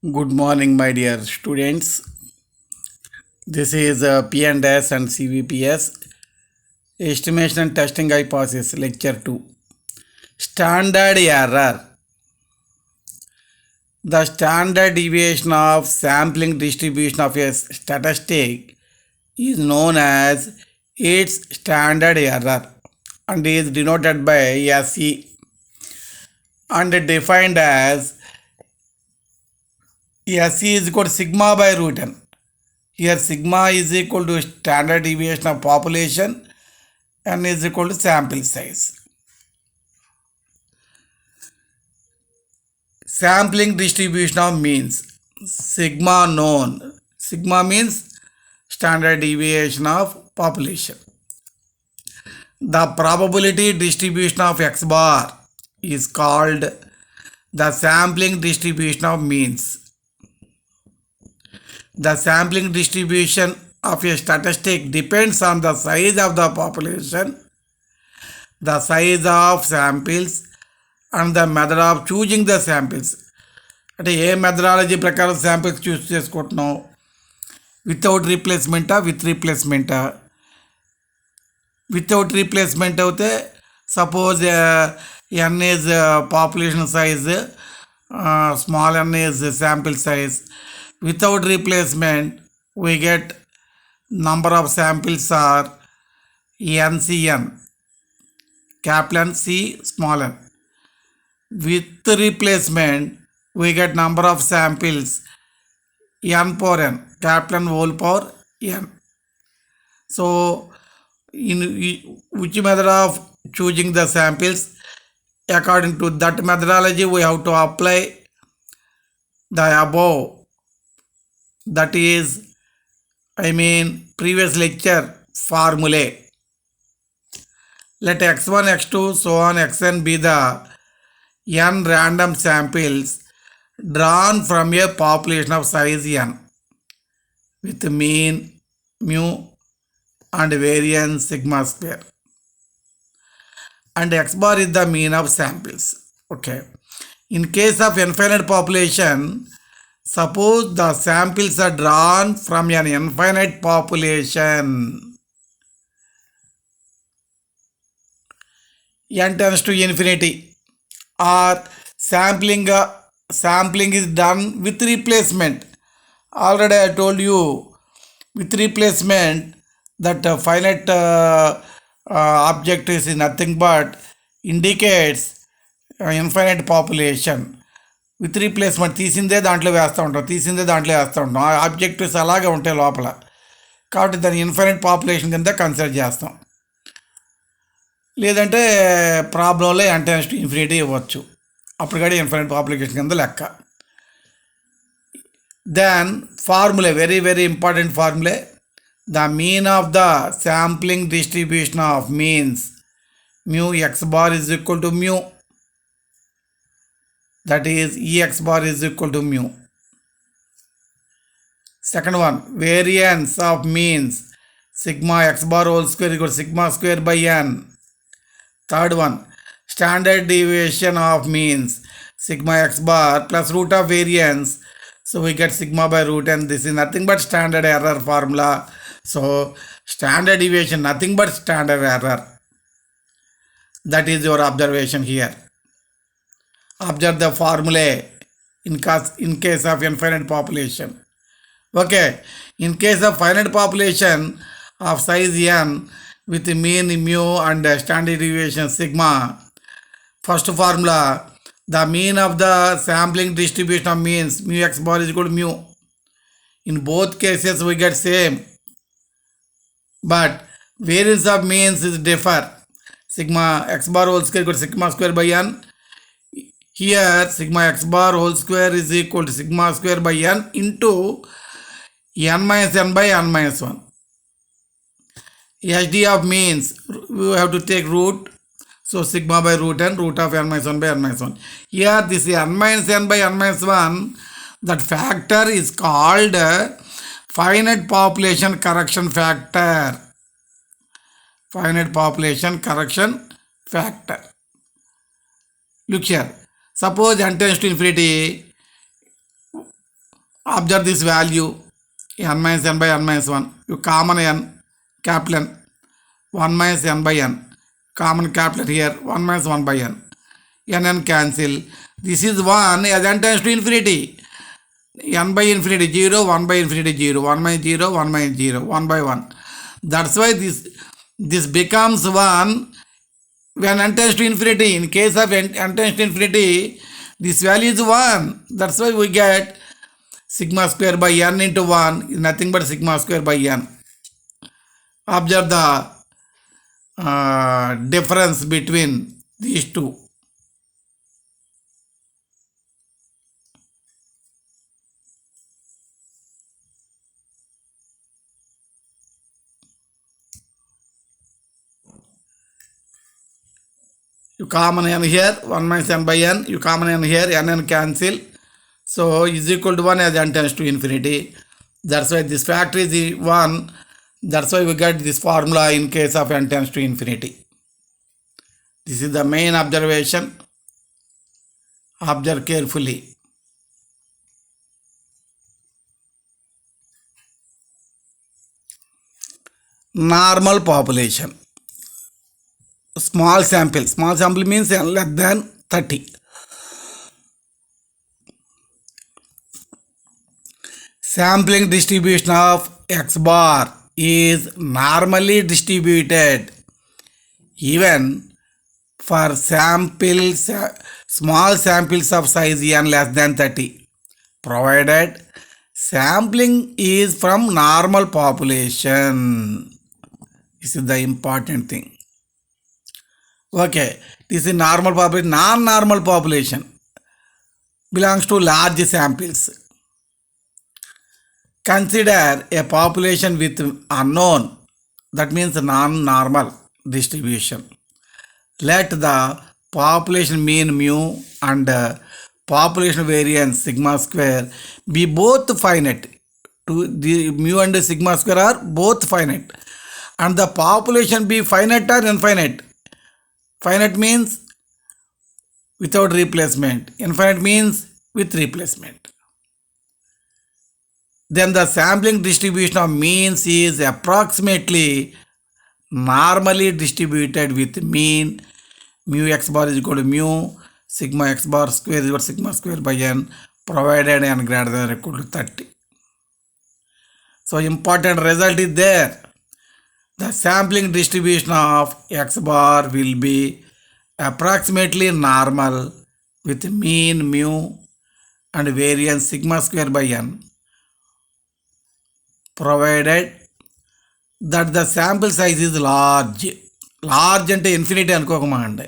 Good morning, my dear students. This is P&S and CVPS Estimation and Testing Hypothesis Lecture 2. Standard error. The standard deviation of sampling distribution of a statistic is known as its standard error and is denoted by SE and defined as SE is equal to sigma by root n. Here sigma is equal to standard deviation of population, n is equal to sample size. Sampling distribution of means. Sigma known. Sigma means standard deviation of population. The probability distribution of x bar is called the sampling distribution of means. The sampling distribution of a statistic depends on the size of the population, the size of samples, and the method of choosing the samples. అంటే ఏ methodology ప్రకారం samples choose చేసుకుంటున్నాం, without రీప్లేస్మెంటా with రీప్లేస్మెంటా. Without replacement అయితే suppose n is population size, small n is sample size. Without replacement, we get number of samples are NCN, capital N, C, small n. With replacement, we get number of samples N power n, capital N whole power n. So, in which method of choosing the samples, according to that methodology, we have to apply the above. That is, previous lecture formulae. Let x1, x2, so on xn be the n random samples drawn from a population of size n with mean mu and variance sigma square. And x bar is the mean of samples. Okay. In case of infinite population, suppose the samples are drawn from an infinite population. N tends to infinity. Or sampling is done with replacement. Already I told you, with replacement, that finite object is nothing but indicates infinite population. With replacement తీసిందే దాంట్లో వేస్తూ ఉంటాం. ఆ objectives అలాగే ఉంటాయి లోపల, కాబట్టి దాన్ని ఇన్ఫైనైట్ పాపులేషన్ కింద కన్సిడర్ చేస్తాం. లేదంటే ప్రాబ్లంలో అంటే ఇన్ఫినిటీ ఇవ్వచ్చు, అప్పుడు కూడా ఇన్ఫైనైట్ పాపులేషన్ కింద లెక్క. Then formulae, very very important formulae. The mean of the sampling distribution of means mu x bar is equal to mu. That is Ex bar is equal to mu. Second one, variance of means sigma x bar whole square equal to sigma square by n. Third one, standard deviation of means sigma x bar plus root of variance. So we get sigma by root n. This is nothing but standard error formula. So standard deviation, nothing but standard error. That is your observation here. Observe the formulae in case of infinite population. Okay, in case of finite population of size n with mean mu and standard deviation sigma, first formula, the mean of the sampling distribution of means mu x bar is equal to mu. In both cases we get same, but variance of means is differ. Sigma x bar whole square equal to sigma square by n. Here sigma x bar whole square is equal to sigma square by n into n minus n by n minus 1. HD of means, we have to take root. So sigma by root n, root of n minus 1 by n minus 1. Here this is n minus n by n minus 1. That factor is called finite population correction factor. Finite population correction factor. Look here. Suppose n tends to infinity, Observe this value n minus n by n minus 1. You common n, capital N, 1 minus n by n. Common capital here, 1 minus 1 by n. N cancel. This is 1 as n tends to infinity. N by infinity 0, 1 by infinity 0, 1 minus 0, 1 minus 0, 1 by 1. That's why this becomes 1 when n tends to infinity. In case of n tends to infinity, this value is 1. That's why we get sigma square by n into 1 is nothing but sigma square by n. Observe the difference between these two. You common n here, 1 minus n by n. You common n here, n cancel. So is equal to 1 as n tends to infinity. That's why this factor is 1. That's why we get this formula in case of n tends to infinity. This is the main observation. Observe carefully. Normal population. Small sample. Small sample means n less than 30. Sampling distribution of x bar is normally distributed even for small samples of size n less than 30, provided sampling is from normal population. This is the important thing. Okay, this is normal population. Non-normal population belongs to large samples. Consider a population with unknown, that means non-normal distribution. Let the population mean mu and population variance sigma square be both finite. The mu and sigma square are both finite. And the population be finite or infinite. Finite means without replacement. Infinite means with replacement. Then the sampling distribution of means is approximately normally distributed with mean mu x bar is equal to mu sigma x bar square is equal to sigma square by n, provided n greater than or equal to 30. So important result is there. The sampling distribution of x bar will be approximately normal with mean mu and variance sigma square by n, provided that the sample size is large. Large ante infinity అనుకోకమండి.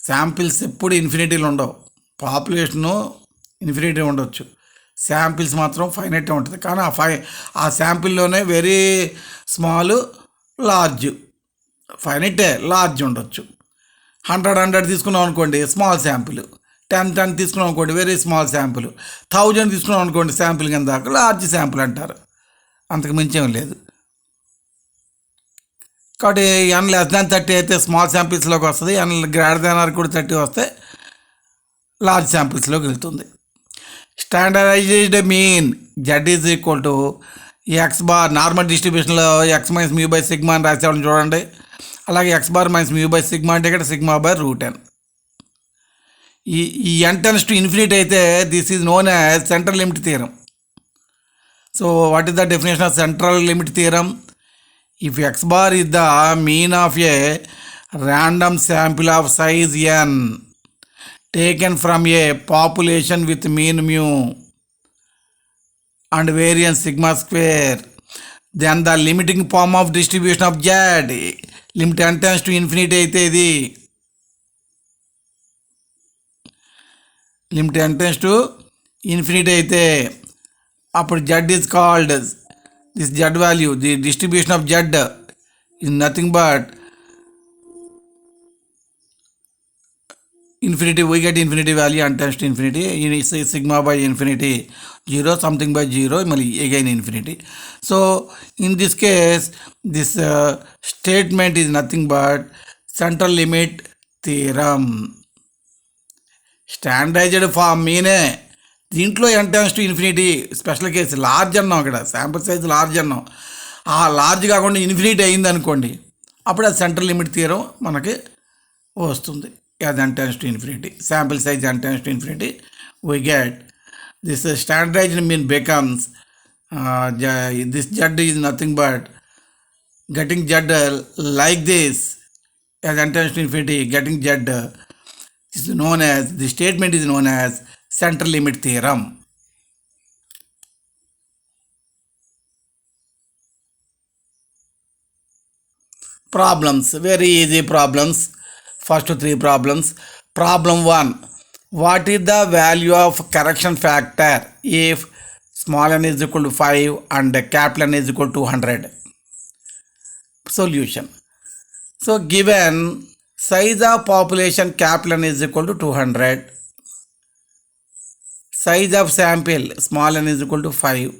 Samples ఎప్పుడు ఇన్ఫినిటీలు ఉండవు. Population infinity ఉండొచ్చు, samples మాత్రం finite ఉంటుంది. కానీ ఆ శాంపిల్లోనే వెరీ స్మాల్, లార్జ్, ఫైనైటే లార్జ్ ఉండొచ్చు. 100 తీసుకున్నాం అనుకోండి స్మాల్ శాంపిల్, 10 తీసుకున్నాం అనుకోండి వెరీ స్మాల్ శాంపిల్, 1000 తీసుకున్నాం అనుకోండి శాంపిల్ కింద లార్జ్ శాంపిల్ అంటారు. అంతకు మించేం లేదు. కాబట్టి n లెస్ దాన్ 30 అయితే స్మాల్ శాంపిల్స్లోకి వస్తుంది, n గ్రేటర్ దాన్ ఆర్ కూడా 30 వస్తే లార్జ్ శాంపిల్స్లోకి వెళ్తుంది. Standardised mean z is equal to x bar. Normal డిస్ట్రిబ్యూషన్లో x minus mu by sigma అని రాసేవాళ్ళని చూడండి. అలాగే x bar minus mu by sigma అంటే ఇక్కడ సిగ్మా బై √n. ఈ n టెన్స్ టు ఇన్ఫినిటీ అయితే this is known as central limit theorem. So what is the definition of central limit theorem? If x bar is the mean of a random sample of size n taken from a population with mean mu and variance sigma square, then the limiting form of distribution of z, limit n tends to infinity అయితే ఇది limit n tends to infinity అయితే అప్పుడు z is called this z value, the distribution of z is nothing but infinity. We get infinity value and tends to infinity. Sigma by infinity 0, something by 0, again infinity. So in this case this statement is nothing but central limit theorem. Standardized form mean దీంట్లో n tends to infinity special case large అన్నాం, అక్కడ sample size large అన్నాం. ఆ large కాకుండా infinity అయింది అనుకోండి, అప్పుడు అది సెంట్రల్ లిమిట్ థియరం మనకి వస్తుంది. as n tends to infinity, sample size n tends to infinity, we get this standardized mean becomes this z is nothing but getting z like this as n tends to infinity, getting z is known as, the statement is known as central limit theorem. Problems, very easy problems. First 3 problems. Problem 1, what is the value of correction factor if small n is equal to 5 and capital N is equal to 100? Solution. So given size of population capital N is equal to 200, size of sample small n is equal to 5.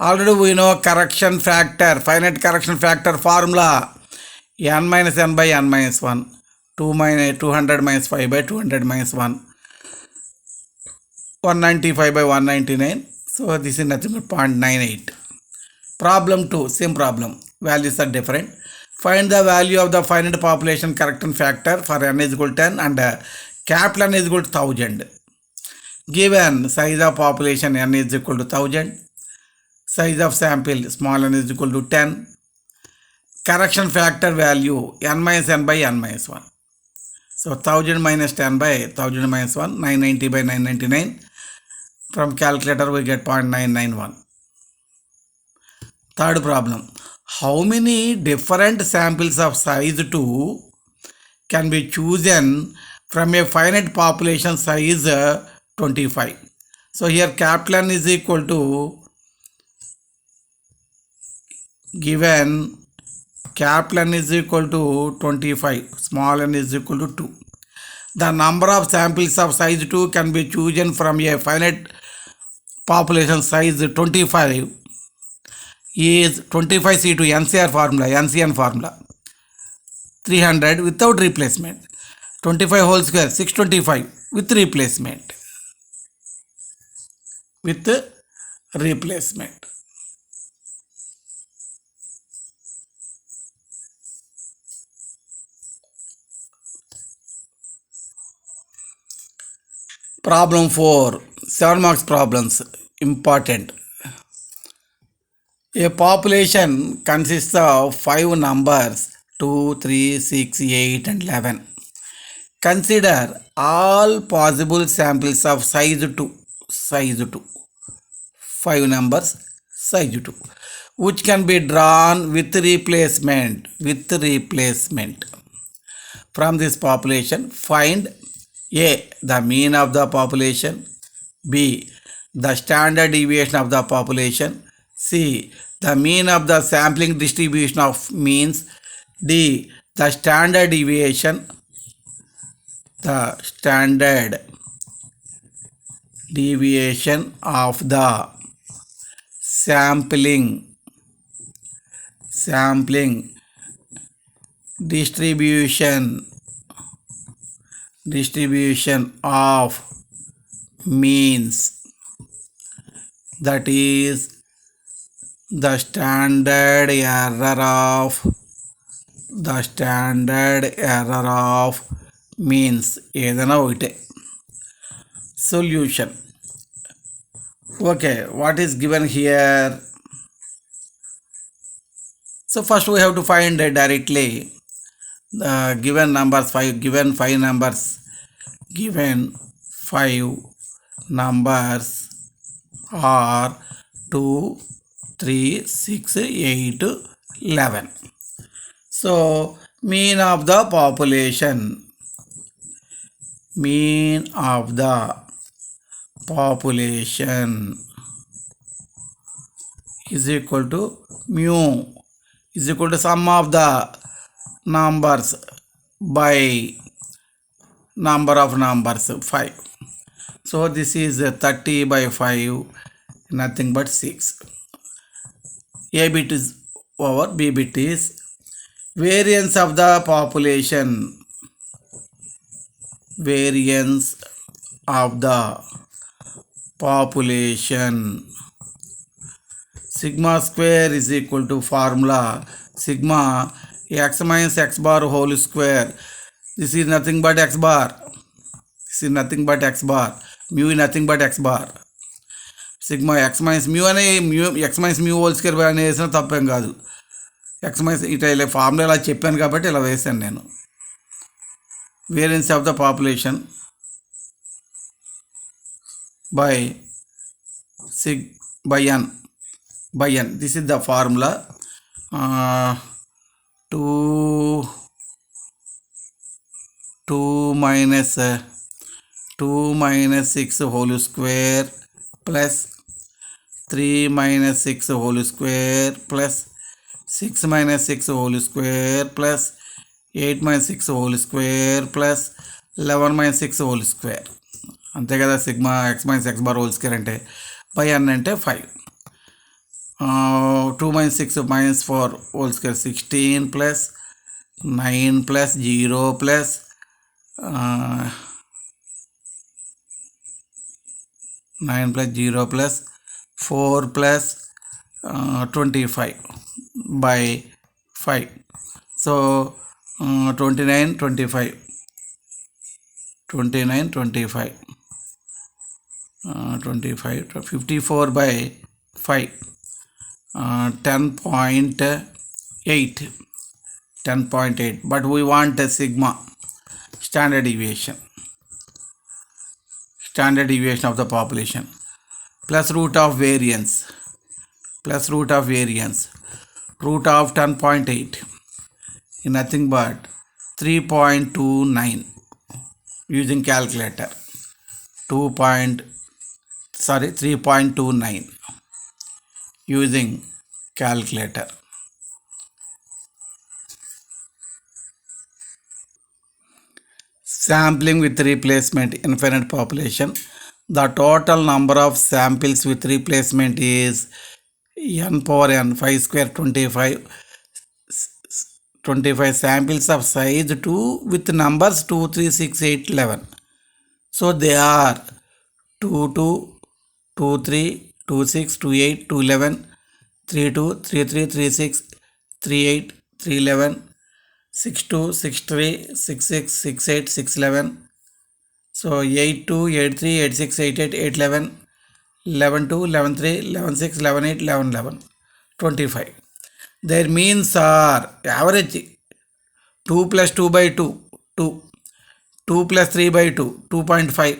Already we know correction factor, finite correction factor formula, n minus n by n minus 1, 200 minus 5 by 200 minus 1, 195 by 199. So this is nothing but 0.98. Problem 2, same problem, values are different. Find the value of the finite population correction factor for n is equal to 10 and capital N is equal to 1000. Given size of population n is equal to 1000, size of sample small n is equal to 10, correction factor value n minus n by n minus 1. So 1000 minus 10 by 1000 minus 1, 990 by 999. From calculator we get 0.991. Third problem, how many different samples of size 2 can be chosen from a finite population size 25? So here capital N is equal to, given capital N is equal to 25, small n is equal to 2. The number of samples of size 2 can be chosen from a finite population size 25 is 25C to NCR formula, NCN formula, 300 without replacement, 25 whole square 625 with replacement, with replacement. Problem 4, 7 marks problems, important. A population consists of 5 numbers 2, 3, 6, 8 and 11. Consider all possible samples of size 2, 5 numbers, size 2, which can be drawn with replacement. From this population, find A, the mean of the population, B, the standard deviation of the population, C, the mean of the sampling distribution of means, D, the standard deviation of the sampling distribution of means, that is the standard error of means. ఏదైనా ఒకటే. Solution. Okay, what is given here? So first we have to find directly the given numbers, 5 given 5 numbers are 2, 3, 6, 8, 11. So mean of the population is equal to mu is equal to sum of the numbers by number of numbers, 5. So this is 30 by 5, nothing but 6. A bit is over, B bit is variance of the population, population. Sigma square is equal to formula sigma x minus x bar whole square. This is nothing but x bar. This is nothing but x bar. Mu is nothing but x bar. Sigma x minus mu అనే x minus mu whole square అని వేసినా తప్పేం కాదు. X minus ఇట్లా ఇలా formula ఇలా చెప్పాను కాబట్టి ఇలా వేసాను నేను. Variance of the population by sig by n. This is the formula. 2 minus 6 whole square plus 3 minus 6 whole square plus 6 minus 6 whole square plus 8 minus 6 whole square plus 11 minus 6 whole square. అంతే కదా sigma x minus X bar whole square అంటే. By ఎన్ అంటే 5. 2 minus 6 minus 4 whole square 16 plus 9 plus 0 plus 9 plus 0 plus 4 plus 25 by 5. So 29, 25. 54 by 5. 10.8. But we want a sigma, standard deviation of the population, plus root of variance. Root of 10.8 is nothing but 3.29 using calculator. 3.29 using calculator. Sampling with replacement, infinite population. The total number of samples with replacement is n power n 5 square 25 samples of size 2 with numbers 2, 3, 6, 8, 11. So they are 2, 2, 2, 3, 2, 6, 2, 8, 2, 11, 3, 2, 3, 3, 3, 6, 3, 8, 3, 11, 6, 2, 6, 3, 6, 6, 6, 8, 6, 11. So 8, 2, 8, 3, 8, 6, 8, 8, 8, 11, 11, 2, 11, 3, 11, 6, 11, 8, 11, 11, 25. Their means are average 2 plus 2 by 2, 2. 2 plus 3 by 2, 2.5.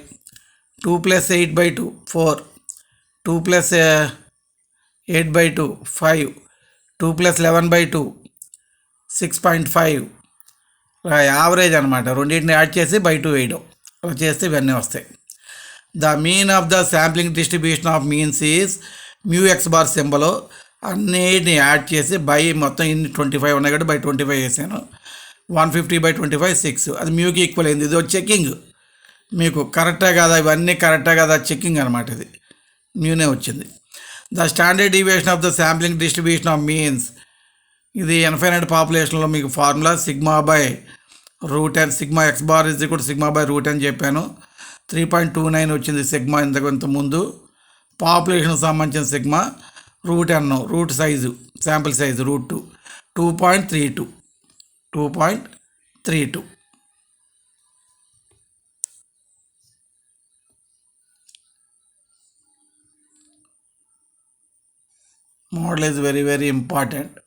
2 plus 8 by 2, 4. 2 plus 8 by 2, 5. 2 plus 11 by 2, 6.5. Average అనమాట. రెండింటిని add చేసి by 2 వేయడం. అలా చేస్తే ఇవన్నీ వస్తాయి. The mean of the sampling distribution of means is mu X bar symbol. అన్నిటిని add చేసి బై మొత్తం ఇన్ని 25 ఉన్నాయి కాబట్టి బై 25 వేసాను. 150 by 25 6. అది మ్యూకి ఈక్వల్ అయింది. ఇది చెక్కింగ్ మీకు కరెక్టా కదా, ఇవన్నీ కరెక్టా కదా చెక్కింగ్ అనమాట. ఇది మ్యూనే వచ్చింది. The standard deviation of the sampling distribution of means. ఇది ఇన్ఫైనైట్ పాపులేషన్లో మీకు formula sigma by root n. Sigma x bar is equal sigma by root అని చెప్పాను. 3.29 వచ్చింది సిగ్మా ఇంతకు ముందు. పాపులేషన్ సంబంధించిన sigma root n, root size sample size root 2, 2.32. Model is very, very important.